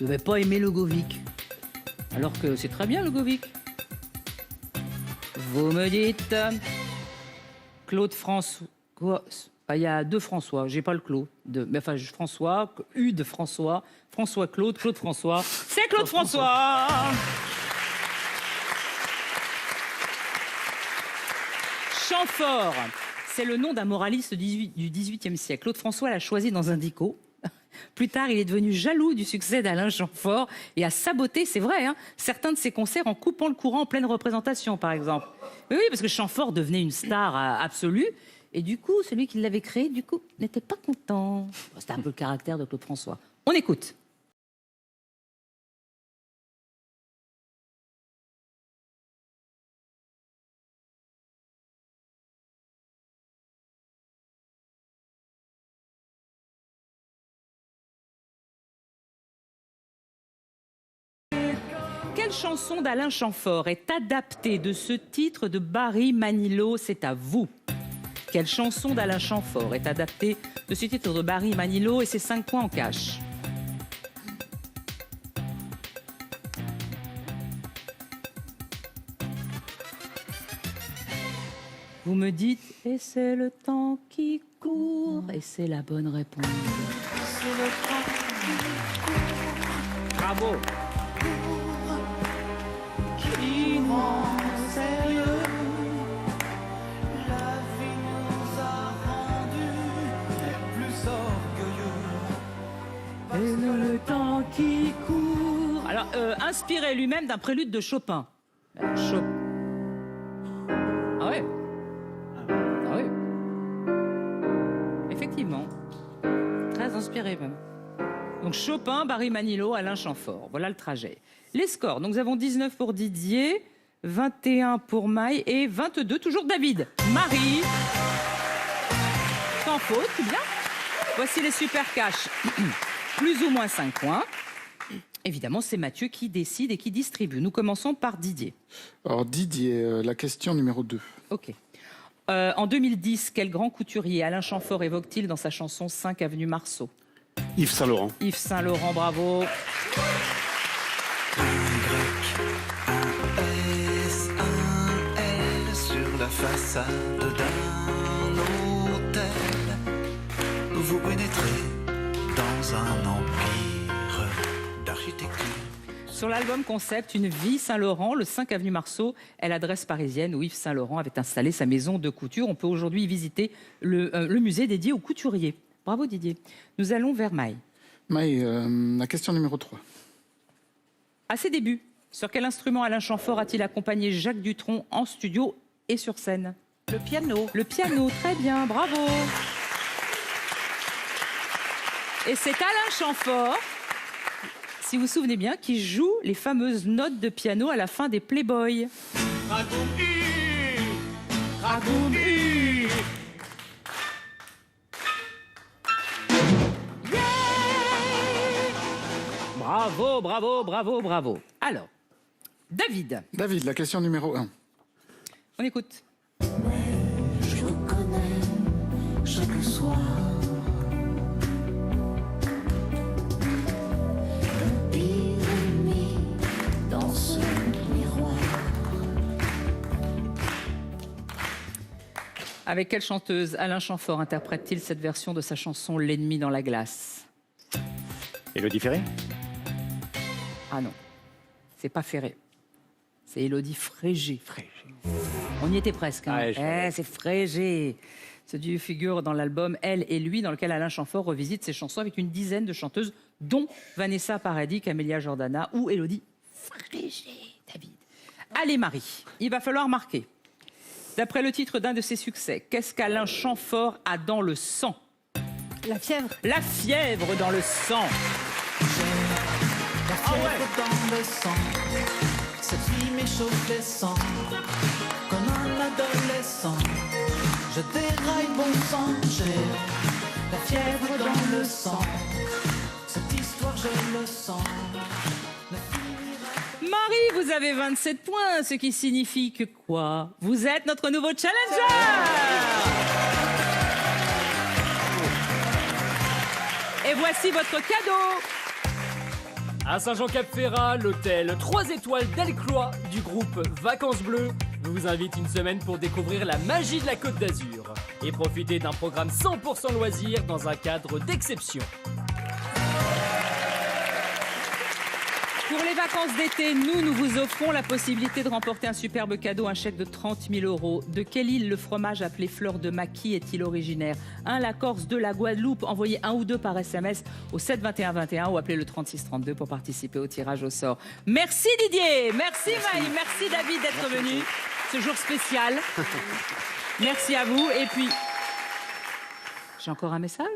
Vous n'avez pas aimé Le Govic, alors que c'est très bien Le Govic. Vous me dites Claude François. Il y a deux François, j'ai pas le Claude. Mais enfin, François, Hude François, François Claude, Claude François. C'est Claude François. Chamfort, c'est le nom d'un moraliste du XVIIIe siècle. Claude François l'a choisi dans un dico. Plus tard, il est devenu jaloux du succès d'Alain Chamfort et a saboté, c'est vrai, hein, certains de ses concerts en coupant le courant en pleine représentation, par exemple. Oui, parce que Chamfort devenait une star absolue. Et du coup, celui qui l'avait créé, du coup, n'était pas content. C'était un peu le caractère de Claude François. On écoute. Quelle chanson d'Alain Chamfort est adaptée de ce titre de Barry Manilow? C'est à vous. Quelle chanson d'Alain Chamfort est adaptée de ce titre de Barry Manilow et ses 5 points en cash? Vous me dites, et c'est le temps qui court, et c'est la bonne réponse. C'est le temps qui court. Bravo. Qui nous rend sérieux. La vie nous a rendus plus orgueilleux. Et le temps qui court. Alors, inspiré lui-même d'un prélude de Chopin. Chopin. Ah ouais. Ah oui. Effectivement. Très inspiré même. Donc Chopin, Barry Manilow, Alain Chamfort. Voilà le trajet. Les scores. Donc nous avons 19 pour Didier, 21 pour Maï et 22 toujours David. Marie. Sans faute, c'est bien. Voici les super cash. Plus ou moins 5 points. Évidemment, c'est Mathieu qui décide et qui distribue. Nous commençons par Didier. Alors Didier, la question numéro 2. Ok. En 2010, quel grand couturier Alain Chamfort évoque-t-il dans sa chanson 5 avenue Marceau? Yves Saint-Laurent. Yves Saint-Laurent, bravo. Un grec, un S, un L sur la façade d'un hôtel. Vous pénétrez dans un empire d'architecture. Sur l'album concept Une vie Saint-Laurent, le 5 avenue Marceau est l'adresse parisienne où Yves Saint-Laurent avait installé sa maison de couture. On peut aujourd'hui visiter le musée dédié aux couturiers. Bravo Didier. Nous allons vers Maï. Maï, la question numéro 3. À ses débuts, sur quel instrument Alain Chamfort a-t-il accompagné Jacques Dutronc en studio et sur scène? Le piano. Le piano, très bien, bravo. Et c'est Alain Chamfort. si vous vous souvenez bien, qui joue les fameuses notes de piano à la fin des Playboy. Ragoum U. Bravo, bravo, bravo, bravo. Alors, David. David, la question numéro 1. On écoute. Je reconnais chaque soir le pire ennemi dans ce miroir. Avec quelle chanteuse Alain Chamfort interprète-t-il cette version de sa chanson L'ennemi dans la glace? Élodie Ferré? Ah non, c'est pas Ferré. C'est Élodie Frégé. On y était presque. Hein. Ah, c'est Frégé. Ce duo figure dans l'album Elle et lui, dans lequel Alain Chamfort revisite ses chansons avec une dizaine de chanteuses, dont Vanessa Paradis, Camélia Jordana ou Élodie Frégé. David. Allez Marie, il va falloir marquer. D'après le titre d'un de ses succès, qu'est-ce qu'Alain Chamfort a dans le sang? La fièvre. La fièvre dans le sang. La fièvre dans le sang, cette fille m'échauffe les sangs. Comme un adolescent, je déraille bon sang. J'ai la fièvre dans le sang, cette histoire je le sens. Marie, vous avez 27 points, ce qui signifie que quoi? Vous êtes notre nouveau challenger. Et voici votre cadeau. À Saint-Jean-Cap-Ferrat, l'hôtel 3 étoiles Delcroix du groupe Vacances Bleues vous invite une semaine pour découvrir la magie de la Côte d'Azur et profiter d'un programme 100% loisirs dans un cadre d'exception. Pour les vacances d'été, nous vous offrons la possibilité de remporter un superbe cadeau, un chèque de 30 000 €. De quelle île le fromage appelé fleur de maquis est-il originaire? 1, la Corse, 2, la Guadeloupe. Envoyez 1 ou 2 par SMS au 7 21 21 ou appelez le 36 32 pour participer au tirage au sort. Merci Didier, merci Maï, merci David d'être venu ce jour spécial. Merci à vous. Et puis, j'ai encore un message?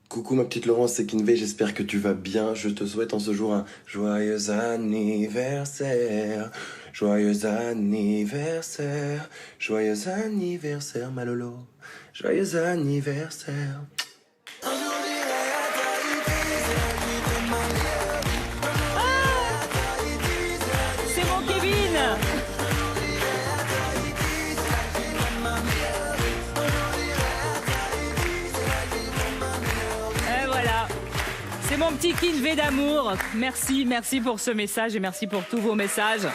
Coucou ma petite Laurence, c'est Kinvey, j'espère que tu vas bien. Je te souhaite en ce jour un joyeux anniversaire. Joyeux anniversaire. Joyeux anniversaire ma Lolo. Joyeux anniversaire. C'est mon Kevin. C'est mon petit Kinvey d'amour. Merci, merci pour ce message et merci pour tous vos messages.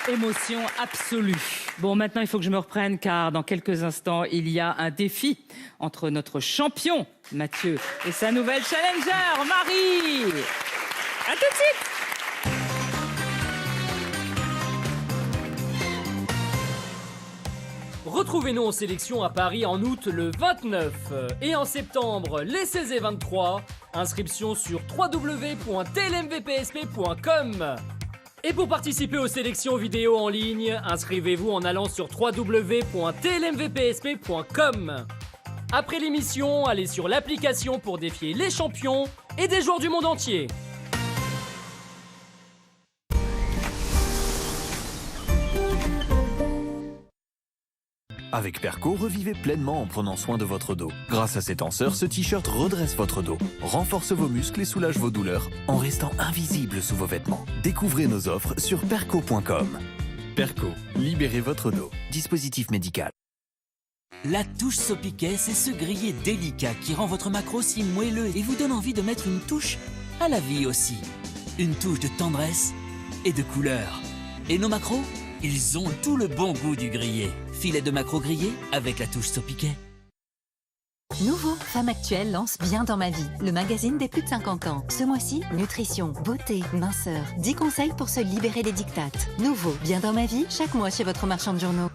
Émotion absolue. Bon, maintenant, il faut que je me reprenne car dans quelques instants, il y a un défi entre notre champion, Mathieu, et sa nouvelle challenger, Marie. À tout de suite. Retrouvez-nous en sélection à Paris en août le 29 et en septembre les 16 et 23. Inscription sur www.tlmvpsp.com. Et pour participer aux sélections vidéo en ligne, inscrivez-vous en allant sur www.tlmvpsp.com. Après l'émission, allez sur l'application pour défier les champions et des joueurs du monde entier. Avec Perco, revivez pleinement en prenant soin de votre dos. Grâce à ses tenseurs, ce t-shirt redresse votre dos, renforce vos muscles et soulage vos douleurs en restant invisible sous vos vêtements. Découvrez nos offres sur perco.com. Perco, libérez votre dos. Dispositif médical. La touche Sopiquet, c'est ce grillé délicat qui rend votre maquereau si moelleux et vous donne envie de mettre une touche à la vie aussi. Une touche de tendresse et de couleur. Et nos maquereaux, ils ont tout le bon goût du grillé. Filet de maquereau grillé avec la touche Sopiquet. Nouveau, Femme Actuelle lance Bien dans ma vie, le magazine des plus de 50 ans. Ce mois-ci, nutrition, beauté, minceur, 10 conseils pour se libérer des dictates. Nouveau, Bien dans ma vie, chaque mois chez votre marchand de journaux.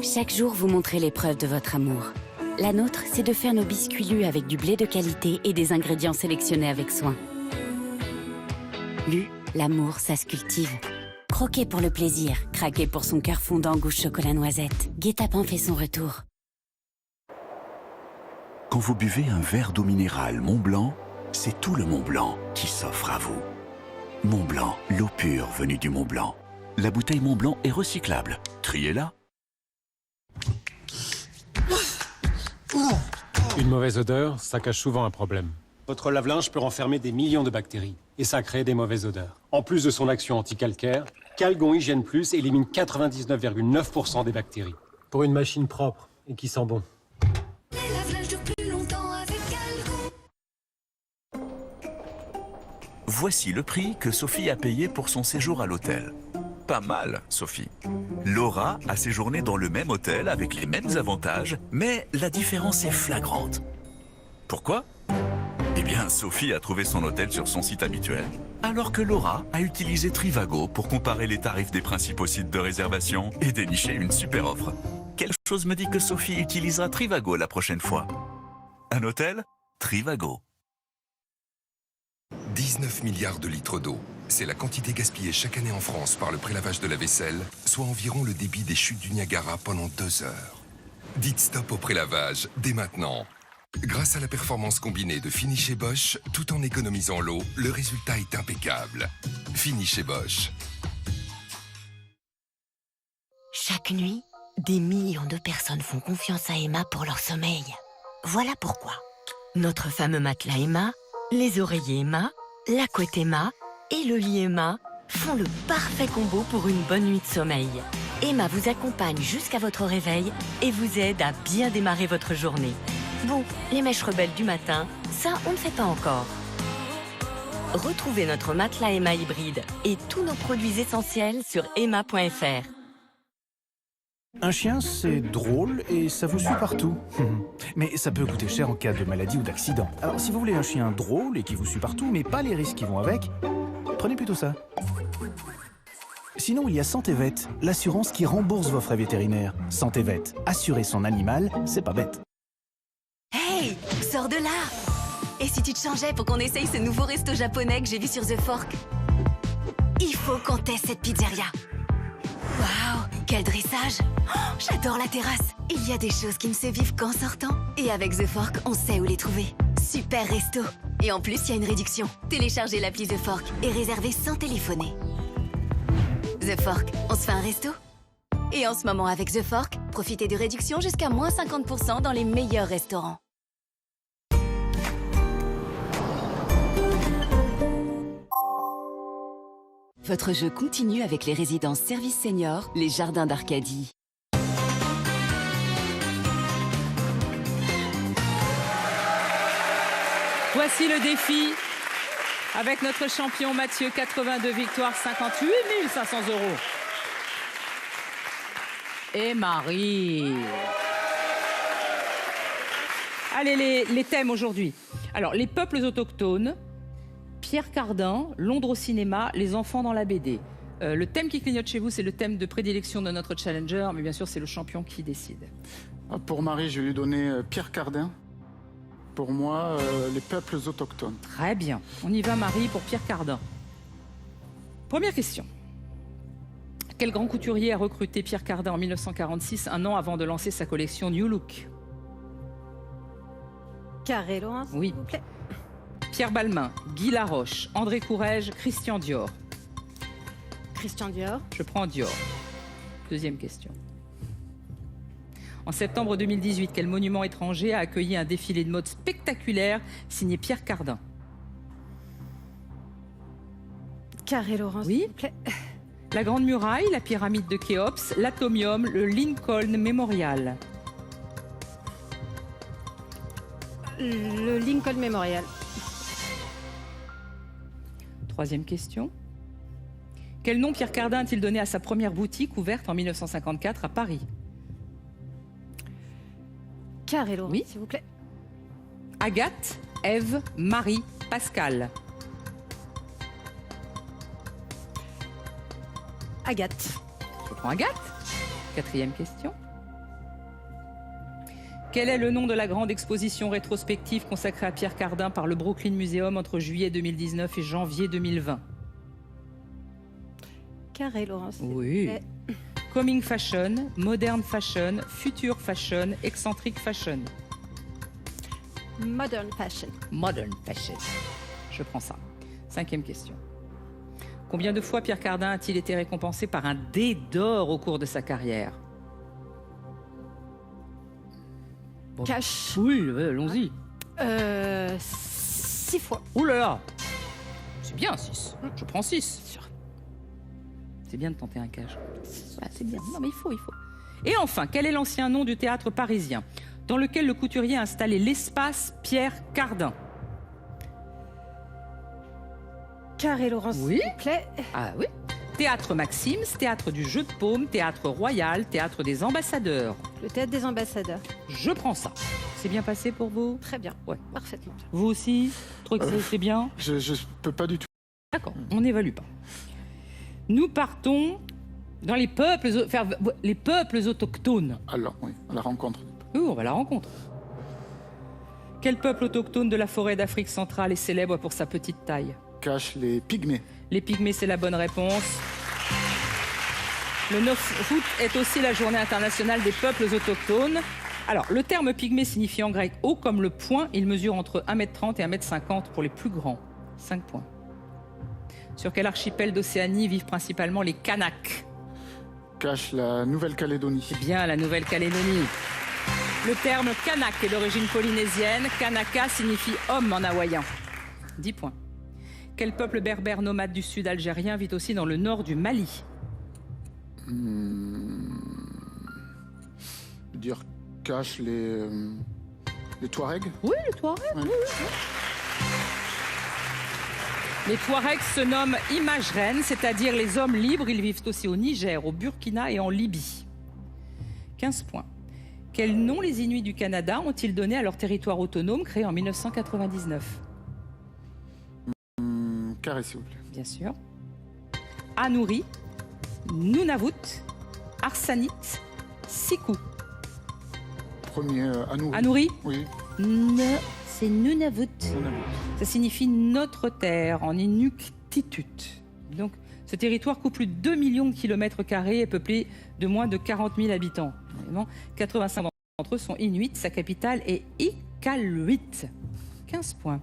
Chaque jour, vous montrez l'épreuve de votre amour. La nôtre, c'est de faire nos biscuits lus avec du blé de qualité et des ingrédients sélectionnés avec soin. Lu, l'amour, ça se cultive. Croquez pour le plaisir, craquez pour son cœur fondant gousse chocolat noisette. Guet-apens fait son retour. Quand vous buvez un verre d'eau minérale Mont-Blanc, c'est tout le Mont-Blanc qui s'offre à vous. Mont-Blanc, l'eau pure venue du Mont-Blanc. La bouteille Mont-Blanc est recyclable. Triez-la. Une mauvaise odeur, ça cache souvent un problème. Votre lave-linge peut renfermer des millions de bactéries, et ça crée des mauvaises odeurs. En plus de son action anti-calcaire, Calgon Hygiène Plus élimine 99,9% des bactéries. Pour une machine propre et qui sent bon. Voici le prix que Sophie a payé pour son séjour à l'hôtel. Pas mal, Sophie. Laura a séjourné dans le même hôtel avec les mêmes avantages, mais la différence est flagrante. Pourquoi ? Eh bien, Sophie a trouvé son hôtel sur son site habituel, alors que Laura a utilisé Trivago pour comparer les tarifs des principaux sites de réservation et dénicher une super offre. Quelque chose me dit que Sophie utilisera Trivago la prochaine fois. Un hôtel ? Trivago. 19 milliards de litres d'eau. C'est la quantité gaspillée chaque année en France par le prélavage de la vaisselle, soit environ le débit des chutes du Niagara pendant 2 heures. Dites stop au prélavage, dès maintenant. Grâce à la performance combinée de Finish et Bosch, tout en économisant l'eau, le résultat est impeccable. Finish et Bosch. Chaque nuit, des millions de personnes font confiance à Emma pour leur sommeil. Voilà pourquoi. Notre fameux matelas Emma, les oreillers Emma, la couette Emma et le lit Emma font le parfait combo pour une bonne nuit de sommeil. Emma vous accompagne jusqu'à votre réveil et vous aide à bien démarrer votre journée. Bon, les mèches rebelles du matin, ça on ne fait pas encore. Retrouvez notre matelas Emma hybride et tous nos produits essentiels sur emma.fr. Un chien, c'est drôle et ça vous suit partout. Mais ça peut coûter cher en cas de maladie ou d'accident. Alors si vous voulez un chien drôle et qui vous suit partout, mais pas les risques qui vont avec, prenez plutôt ça. Sinon, il y a Santévet, l'assurance qui rembourse vos frais vétérinaires. Santévet, assurer son animal, c'est pas bête. Hey, sors de là! Et si tu te changeais pour qu'on essaye ce nouveau resto japonais que j'ai vu sur The Fork? Il faut qu'on teste cette pizzeria. Waouh, quel dressage! Oh, j'adore la terrasse. Il y a des choses qui ne se vivent qu'en sortant. Et avec The Fork, on sait où les trouver. Super resto. Et en plus, il y a une réduction. Téléchargez l'appli The Fork et réservez sans téléphoner. The Fork, on se fait un resto? Et en ce moment, avec The Fork, profitez de réductions jusqu'à moins 50% dans les meilleurs restaurants. Votre jeu continue avec les résidences services seniors, les jardins d'Arcadie. Voici le défi avec notre champion Mathieu, 82 victoires, 58 500 €. Et Marie. Allez, les thèmes aujourd'hui. Alors, les peuples autochtones, Pierre Cardin, Londres au cinéma, les enfants dans la BD. Le thème qui clignote chez vous, c'est le thème de prédilection de notre challenger, mais bien sûr, c'est le champion qui décide. Pour Marie, je vais lui donner Pierre Cardin. Pour moi, les peuples autochtones. Très bien. On y va, Marie, pour Pierre Cardin. Première question. Quel grand couturier a recruté Pierre Cardin en 1946, un an avant de lancer sa collection New Look? Carré Laurent, oui. S'il vous plaît. Pierre Balmain, Guy Laroche, André Courrèges, Christian Dior. Christian Dior. Je prends Dior. Deuxième question. En septembre 2018, quel monument étranger a accueilli un défilé de mode spectaculaire signé Pierre Cardin? Carré Laurent, oui. s'il vous plaît. La Grande Muraille, la pyramide de Khéops, l'Atomium, le Lincoln Memorial. Le Lincoln Memorial. Troisième question. Quel nom Pierre Cardin a-t-il donné à sa première boutique ouverte en 1954 à Paris? Carré Laurent, oui. s'il vous plaît. Agathe, Ève, Marie, Pascal. Agathe. Je prends Agathe. Quatrième question. Quel est le nom de la grande exposition rétrospective consacrée à Pierre Cardin par le Brooklyn Museum entre juillet 2019 et janvier 2020? carré, Laurence. Oui. Coming fashion, modern fashion, future fashion, eccentric fashion. Modern fashion. Modern fashion. Je prends ça. 5e question. Combien de fois Pierre Cardin a-t-il été récompensé par un dé d'or au cours de sa carrière? Bon. Cash. Oui, allons-y. 6 fois. Ouh là là. C'est bien, 6. Je prends 6. C'est bien de tenter un cash. C'est bien. Non, mais il faut. Et enfin, quel est l'ancien nom du théâtre parisien dans lequel le couturier a installé l'espace Pierre Cardin? Carré, Laurence, oui. s'il vous plaît. Ah oui. Théâtre Maxims, théâtre du Jeu de Paume, théâtre Royal, théâtre des Ambassadeurs. Le théâtre des Ambassadeurs. Je prends ça. C'est bien passé pour vous? Très bien. Ouais. Parfaitement. Vous aussi? Trouvez que c'est bien? Je peux pas du tout. D'accord, on n'évalue pas. Nous partons dans les peuples autochtones. Alors, oui, à la rencontre. Oui, on va à la rencontre. Quel peuple autochtone de la forêt d'Afrique centrale est célèbre pour sa petite taille? Cache les pygmées. Les pygmées, c'est la bonne réponse. Le 9 août est aussi la journée internationale des peuples autochtones. Alors, le terme pygmée signifie en grec haut comme le poing. Il mesure entre 1,30 m et 1,50 m pour les plus grands. 5 points. Sur quel archipel d'Océanie vivent principalement les Kanaks? Cache la Nouvelle-Calédonie. C'est bien la Nouvelle-Calédonie. Le terme Kanak est d'origine polynésienne. Kanaka signifie homme en hawaïen. 10 points. Quel peuple berbère nomade du sud algérien vit aussi dans le nord du Mali? Dire cache les Touaregs. Oui, les Touaregs. Oui. Les Touaregs se nomment Imagren, c'est-à-dire les hommes libres. Ils vivent aussi au Niger, au Burkina et en Libye. 15 points. Quel nom les Inuits du Canada ont-ils donné à leur territoire autonome créé en 1999? Carré, s'il vous plaît. Bien sûr. Anouri, Nunavut, Arsanit, Sikou. Premier, Anouri. Anouri? Oui. C'est Nunavut. Ça signifie notre terre en inuktitut. Donc, ce territoire coupe plus de 2 millions de kilomètres carrés et est peuplé de moins de 40 000 habitants. 85 d'entre eux sont inuits. Sa capitale est Iqaluit. 15 points.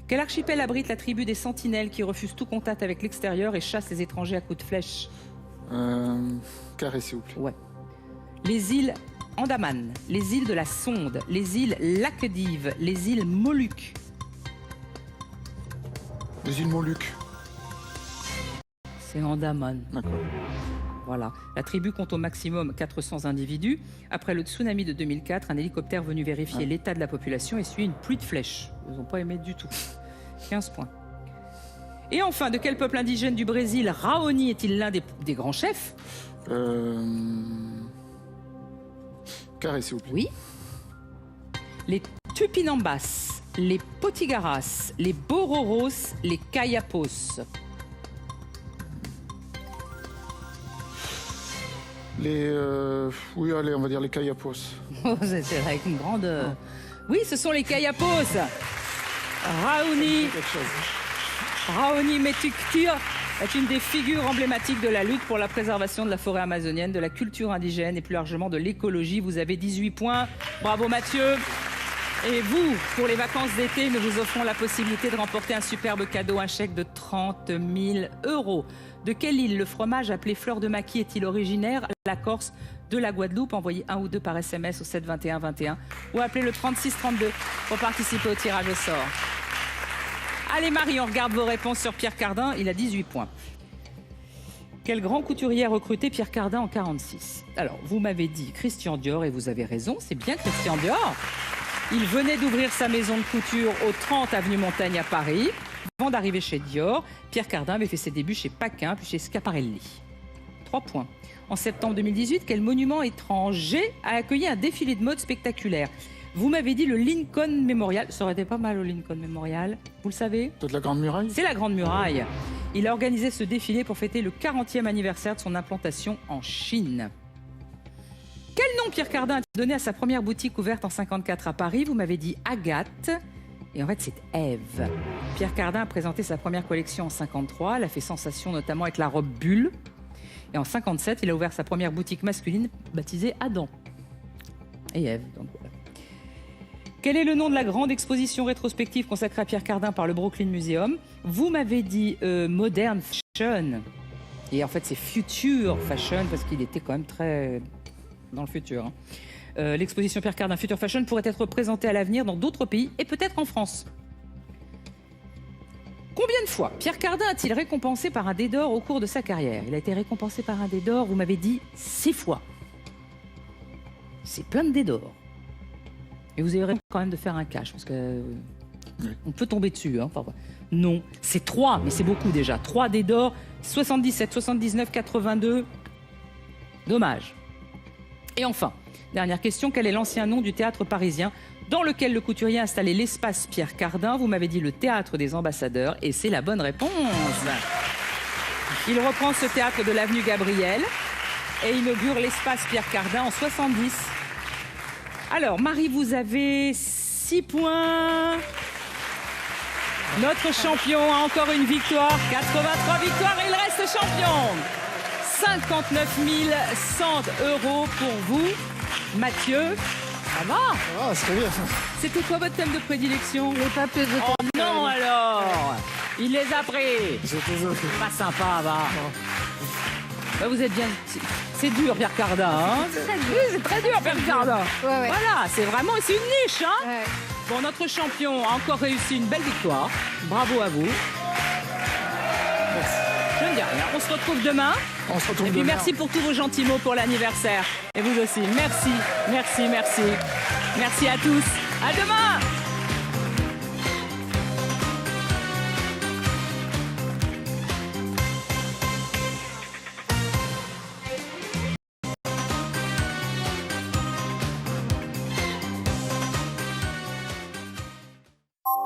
Quel archipel abrite la tribu des sentinelles qui refusent tout contact avec l'extérieur et chassent les étrangers à coups de flèche? Carré, s'il vous plaît. Ouais. Les îles Andaman, les îles de la Sonde, les îles Laquedive, les îles Moluques. Les îles Moluques. C'est Andaman. D'accord. Voilà. La tribu compte au maximum 400 individus. Après le tsunami de 2004, un hélicoptère venu vérifier l'état de la population essuie une pluie de flèches. Ils n'ont pas aimé du tout. 15 points. Et enfin, de quel peuple indigène du Brésil Raoni est-il l'un des grands chefs? Carré, s'il vous plaît. Oui. Les Tupinambas, les Potigaras, les Bororos, les Kayapos. Oui, allez, on va dire les Kayapos. C'est avec une grande... Oui, ce sont les Kayapos. Raoni Metuktir est une des figures emblématiques de la lutte pour la préservation de la forêt amazonienne, de la culture indigène et plus largement de l'écologie. Vous avez 18 points. Bravo Mathieu. Et vous, pour les vacances d'été, nous vous offrons la possibilité de remporter un superbe cadeau, un chèque de 30 000 €. De quelle île le fromage appelé fleur de maquis est-il originaire? La Corse, de la Guadeloupe. Envoyez 1 ou 2 par SMS au 7 21 21 ou appelez le 36 32 pour participer au tirage au sort. Allez Marie, on regarde vos réponses sur Pierre Cardin. Il a 18 points. Quel grand couturier a recruté Pierre Cardin en 1946? Alors, vous m'avez dit Christian Dior et vous avez raison, c'est bien Christian Dior. Il venait d'ouvrir sa maison de couture au 30 avenue Montaigne à Paris. Avant d'arriver chez Dior, Pierre Cardin avait fait ses débuts chez Paquin puis chez Schiaparelli. 3 points. En septembre 2018, quel monument étranger a accueilli un défilé de mode spectaculaire? Vous m'avez dit le Lincoln Memorial. Ça aurait été pas mal au Lincoln Memorial. Vous le savez? C'est de la Grande Muraille? C'est la Grande Muraille. Il a organisé ce défilé pour fêter le 40e anniversaire de son implantation en Chine. Quel nom Pierre Cardin a donné à sa première boutique ouverte en 1954 à Paris? Vous m'avez dit Agathe, Et en fait, c'est Ève. Pierre Cardin a présenté sa première collection en 53. Elle a fait sensation notamment avec la robe Bulle. Et en 57, il a ouvert sa première boutique masculine baptisée Adam. Et Ève, donc voilà. Quel est le nom de la grande exposition rétrospective consacrée à Pierre Cardin par le Brooklyn Museum? Vous m'avez dit Modern Fashion. Et en fait, c'est Future Fashion parce qu'il était quand même très dans le futur. Hein. L'exposition Pierre Cardin Future Fashion pourrait être présentée à l'avenir dans d'autres pays et peut-être en France. Combien de fois Pierre Cardin a-t-il récompensé par un dé d'or au cours de sa carrière? Il a été récompensé par un dé d'or, vous m'avez dit 6 fois. C'est plein de dés d'or. Et vous avez quand même de faire un cash, parce que on peut tomber dessus. Hein, parfois. Non, c'est 3, mais c'est beaucoup déjà. 3 dés d'or, 77, 79, 82. Dommage. Et enfin, dernière question, quel est l'ancien nom du théâtre parisien dans lequel le couturier a installé l'espace Pierre Cardin? Vous m'avez dit le théâtre des Ambassadeurs, et c'est la bonne réponse. Il reprend ce théâtre de l'avenue Gabriel et inaugure l'espace Pierre Cardin en 70. Alors, Marie, vous avez 6 points. Notre champion a encore une victoire, 83 victoires, et il reste champion. 59 100 € pour vous. Mathieu, ça va? Ah, c'est très bien. C'était quoi votre thème de prédilection? Les papiers de Oh non alors. Il les a pris. J'étais désolé. Pas sympa, va. Bah, vous êtes bien... C'est dur, Pierre Cardin. Hein, oui, c'est très dur, Pierre Cardin. Ouais. Voilà, c'est vraiment... C'est une niche. Hein. Ouais. Bon, notre champion a encore réussi une belle victoire. Bravo à vous. Je ne dis rien. On se retrouve demain. On se retrouve Et puis demain. merci pour tous vos gentils mots pour l'anniversaire. Et vous aussi. Merci, merci, merci. Merci à tous. À demain.